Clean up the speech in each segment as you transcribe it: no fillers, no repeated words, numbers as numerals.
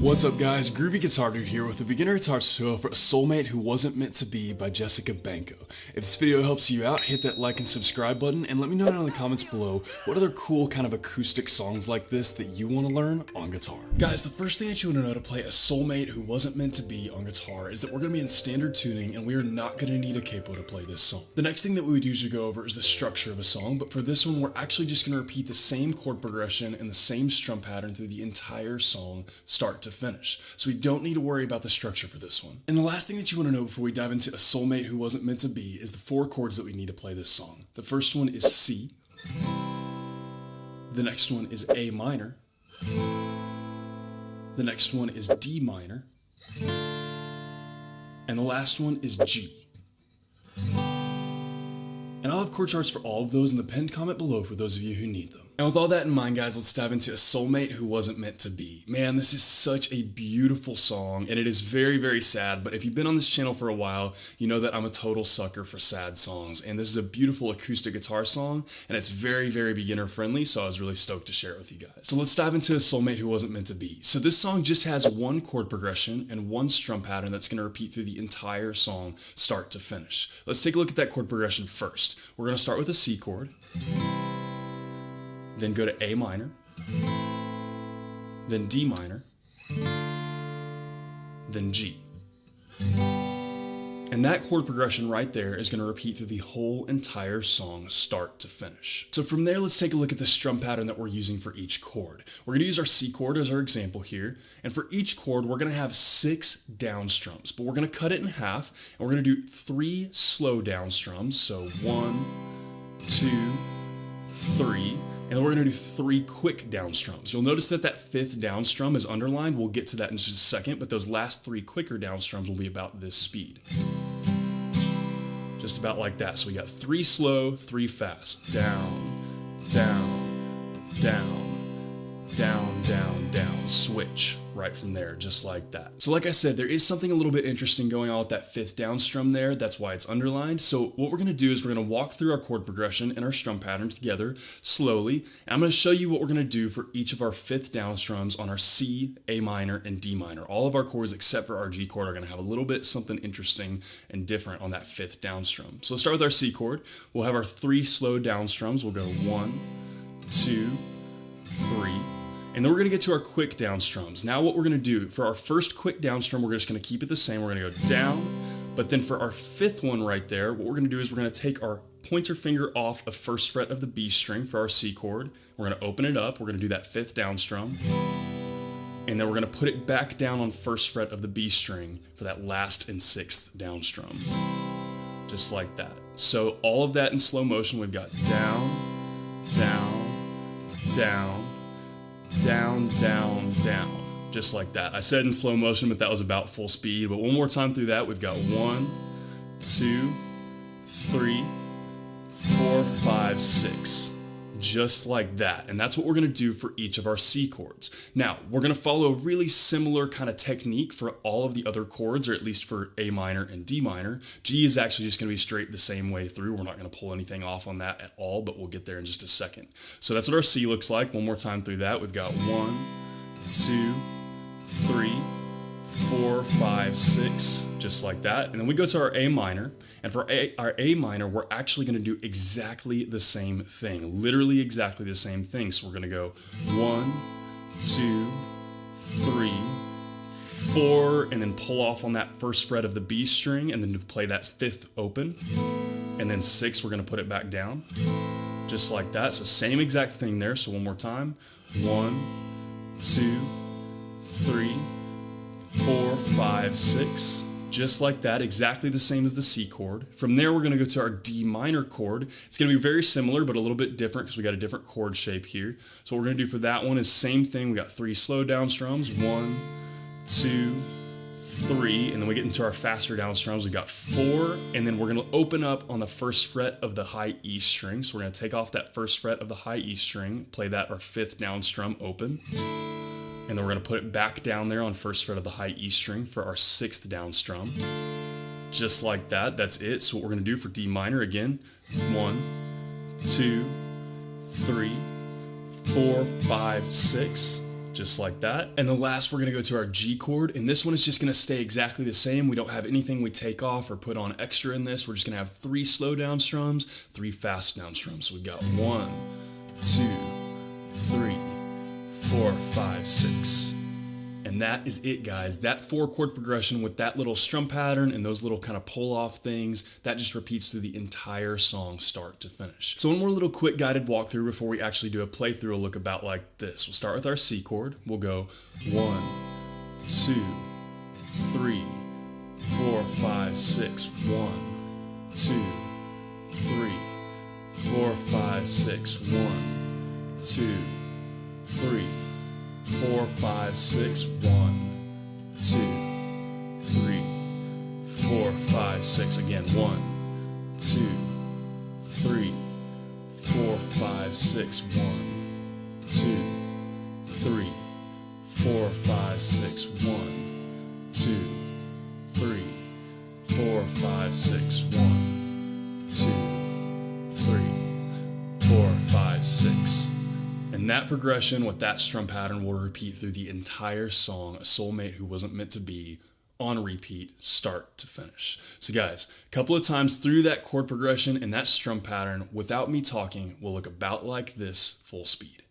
What's up guys, Groovy Guitar Dude here with a beginner guitar tutorial for Soulmate Who Wasn't Meant to Be by Benko. If this video helps you out, hit that like and subscribe button and let me know down in the comments below what other cool kind of acoustic songs like this that you want to learn on guitar. Guys, the first thing that you want to know to play a Soulmate Who Wasn't Meant to Be on guitar is that we're going to be in standard tuning and we are not going to need a capo to play this song. The next thing that we would usually go over is the structure of a song, but for this one we're actually just going to repeat the same chord progression and the same strum pattern through the entire song, start to finish. So we don't need to worry about the structure for this one. And the last thing that you want to know before we dive into a Soulmate Who Wasn't Meant to Be is the 4 chords that we need to play this song. The first one is C. The next one is A minor. The next one is D minor. And the last one is G. And I'll have chord charts for all of those in the pinned comment below for those of you who need them. And with all that in mind, guys, let's dive into a Soulmate Who Wasn't Meant to Be. Man, this is such a beautiful song, and it is very, very sad, but if you've been on this channel for a while, you know that I'm a total sucker for sad songs, and this is a beautiful acoustic guitar song, and it's very, very beginner friendly, so I was really stoked to share it with you guys. So let's dive into a Soulmate Who Wasn't Meant to Be. So this song just has one chord progression and one strum pattern that's going to repeat through the entire song, start to finish. Let's take a look at that chord progression first. We're going to start with a C chord, then go to A minor, then D minor, then G. And that chord progression right there is going to repeat through the whole entire song, start to finish. So from there, let's take a look at the strum pattern that we're using for each chord. We're going to use our C chord as our example here, and for each chord, we're going to have 6 down strums, but we're going to cut it in half, and we're going to do 3 slow down strums, so 1, 2, 3, and then we're going to do 3 quick down strums. You'll notice that that 5th down strum is underlined. We'll get to that in just a second, but those last 3 quicker down strums will be about this speed. Just about like that. So we got 3 slow, 3 fast. Down, down, down, down, down, down. Switch right from there, just like that. So like I said, there is something a little bit interesting going on with that 5th down strum there. That's why it's underlined. So what we're going to do is we're going to walk through our chord progression and our strum pattern together slowly. And I'm going to show you what we're going to do for each of our 5th down strums on our C, A minor, and D minor. All of our chords except for our G chord are going to have a little bit something interesting and different on that 5th down strum. So let's start with our C chord. We'll have our 3 slow down strums. We'll go 1, 2, 3. And then we're going to get to our quick down strums. Now what we're going to do, for our first quick down strum, we're just going to keep it the same. We're going to go down, but then for our 5th one right there, what we're going to do is we're going to take our pointer finger off the 1st fret of the B string for our C chord. We're going to open it up. We're going to do that 5th down strum. And then we're going to put it back down on 1st fret of the B string for that last and 6th down strum. Just like that. So all of that in slow motion, we've got down, down, down, down, down, down, just like that. I said in slow motion, but that was about full speed. But one more time through that, we've got 1, 2, 3, 4, 5, 6, just like that. And that's what we're going to do for each of our C chords. Now, we're going to follow a really similar kind of technique for all of the other chords, or at least for A minor and D minor. G is actually just going to be straight the same way through. We're not going to pull anything off on that at all, but we'll get there in just a second. So that's what our C looks like. One more time through that. We've got 1, 2, 3, 4, 5, 6, just like that. And then we go to our A minor, and for our A minor, we're actually going to do exactly the same thing, literally exactly the same thing. So we're going to go 1, 2, 3, 4, and then pull off on that 1st fret of the B string, and then to play that 5th open, and then 6, we're going to put it back down, just like that. So same exact thing there. So one more time, 1, 2, 3, 4, 5, 6, just like that, exactly the same as the C chord. From there, we're going to go to our D minor chord. It's going to be very similar, but a little bit different because we got a different chord shape here. So what we're going to do for that one is same thing. We got 3 slow down strums, 1, 2, 3, and then we get into our faster down strums. We got 4, and then we're going to open up on the 1st fret of the high E string. So we're going to take off that 1st fret of the high E string, play that our 5th down strum open. And then we're going to put it back down there on 1st fret of the high E string for our 6th down strum. Just like that, that's it. So what we're going to do for D minor again, 1, 2, 3, 4, 5, 6, just like that. And the last, we're gonna go to our G chord, and this one is just gonna stay exactly the same. We don't have anything we take off or put on extra in this. We're just gonna have 3 slow down strums, 3 fast down strums. So we got 1, 2, 3, 4, 5, 6. And that is it, guys. That 4 chord progression with that little strum pattern and those little kind of pull off things, that just repeats through the entire song start to finish. So one more little quick guided walkthrough before we actually do a playthrough will look about like this. We'll start with our C chord. We'll go 1, 2, 3, 4, 5, 6. 1, 2, 3, 4, 5, 6. 1, 2, 3, 4, 5, 6. 1, 2, 3, 4, 5, 6. Again, 1, 2, 3, 4, 5, 6. 1, 2, 3, 4, 5, 6. 1, 2, 3, 4, 5, 6. 1, 2, 3, 4, 5, 6. And that progression with that strum pattern will repeat through the entire song, A Soulmate Who Wasn't Meant to Be, on repeat, start to finish. So guys, a couple of times through that chord progression and that strum pattern, without me talking, will look about like this, full speed.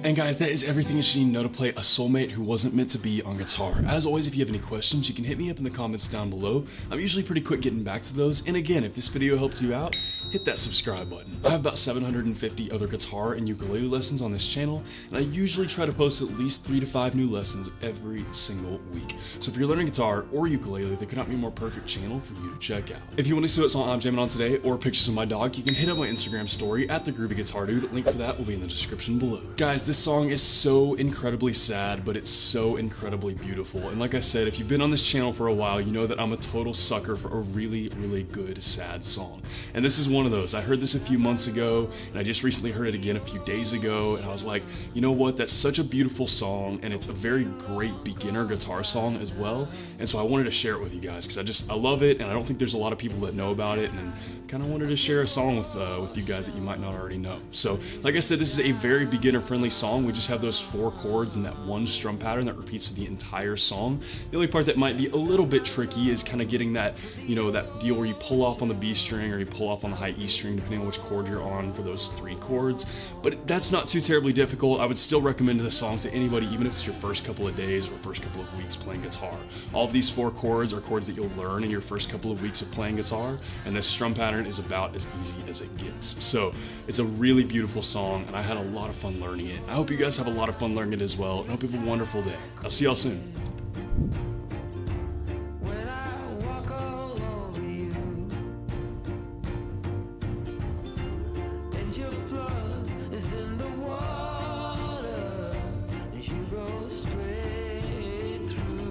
And guys, that is everything that you need to know to play a Soulmate who wasn't meant to be on guitar. As always, if you have any questions, you can hit me up in the comments down below. I'm usually pretty quick getting back to those. And again, if this video helps you out, hit that subscribe button. I have about 750 other guitar and ukulele lessons on this channel, and I usually try to post at least 3 to 5 new lessons every single week. So if you're learning guitar or ukulele, there could not be a more perfect channel for you to check out. If you want to see what song I'm jamming on today, or pictures of my dog, you can hit up my Instagram story at @thegroovyguitardude. Link for that will be in the description below. Guys, this song is so incredibly sad, but it's so incredibly beautiful. And like I said, if you've been on this channel for a while, you know that I'm a total sucker for a really, really good sad song. And this is one of those. I heard this a few months ago, and I just recently heard it again a few days ago, and I was like, you know what, that's such a beautiful song, and it's a very great beginner guitar song as well. And so I wanted to share it with you guys, because I love it, and I don't think there's a lot of people that know about it, and kind of wanted to share a song with you guys that you might not already know. So, like I said, this is a very beginner-friendly song. We just have those 4 chords and that one strum pattern that repeats through the entire song. The only part that might be a little bit tricky is kind of getting that, you know, that deal where you pull off on the B string or you pull off on the high E string, depending on which chord you're on for those 3 chords. But that's not too terribly difficult. I would still recommend this song to anybody, even if it's your first couple of days or first couple of weeks playing guitar. All of these 4 chords are chords that you'll learn in your first couple of weeks of playing guitar, and this strum pattern is about as easy as it gets. So it's a really beautiful song, and I had a lot of fun learning it. I hope you guys have a lot of fun learning it as well, and I hope you have a wonderful day. I'll see y'all soon.